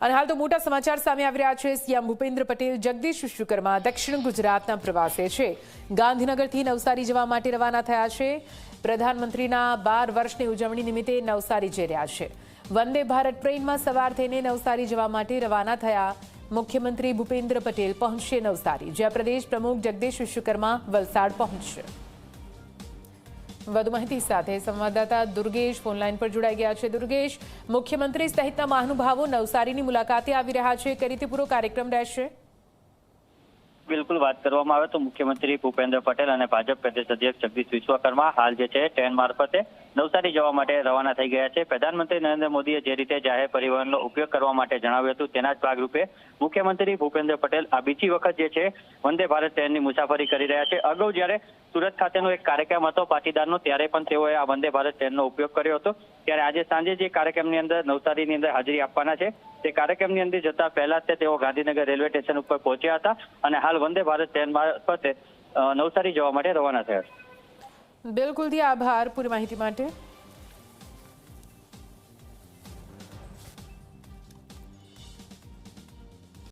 અને હાલ તો મોટા સમાચાર સામે આવી રહ્યા છે। સીએમ ભૂપેન્દ્ર પટેલ જગદીશ વિશ્વકર્મા દક્ષિણ ગુજરાતના પ્રવાસે છે। ગાંધીનગરથી નવસારી જવા માટે રવાના થયા છે। પ્રધાનમંત્રીના 12 વર્ષની ઉજવણી નિમિત્તે નવસારી જઈ રહ્યા છે। વંદે ભારત ટ્રેનમાં સવાર થઈને નવસારી જવા માટે રવાના થયા। મુખ્યમંત્રી ભૂપેન્દ્ર પટેલ પહોંચશે નવસારી, જ્યાં પ્રદેશ પ્રમુખ જગદીશ વિશ્વકર્મા વલસાડ પહોંચશે। વધુ માહિતી સાથે સંવાદદાતા દુર્ગેશ ફોનલાઈન પર જોડાઈ ગયા છે। દુર્ગેશ, મુખ્યમંત્રી સહિતના મહાનુભાવો નવસારીની મુલાકાતે આવી રહ્યા છે, કઈ રીતે પૂરો કાર્યક્રમ રહેશે? બિલકુલ, વાત કરવામાં આવે તો મુખ્યમંત્રી ભૂપેન્દ્ર પટેલ અને ભાજપ પ્રદેશ અધ્યક્ષ જગદીશ વિશ્વકર્મા હાલ જે છે ટ્રેન મારફતે નવસારી જવા માટે રવાના થઈ ગયા છે। પ્રધાનમંત્રી નરેન્દ્ર મોદીએ જે રીતે જાહેર પરિવહનનો ઉપયોગ કરવા માટે જણાવ્યું હતું, તેના જ ભાગરૂપે મુખ્યમંત્રી ભૂપેન્દ્ર પટેલ આ બીજી વખત જે છે વંદે ભારત ટ્રેનની મુસાફરી કરી રહ્યા છે। અગાઉ જ્યારે સુરત ખાતેનો એક કાર્યક્રમ હતો પાટીદારનો, ત્યારે પણ તેઓએ આ વંદે ભારત ટ્રેનનો ઉપયોગ કર્યો હતો। ત્યારે આજે સાંજે જે કાર્યક્રમની અંદર નવસારીની અંદર હાજરી આપવાના છે, તે કાર્યક્રમની અંદર જતા પહેલા જ તેઓ ગાંધીનગર રેલવે સ્ટેશન ઉપર પહોંચ્યા હતા અને હાલ વંદે ભારત ટ્રેન મારફતે નવસારી જવા માટે રવાના થયા છે। બિલકુલ, આભાર પૂરી માહિતી માટે।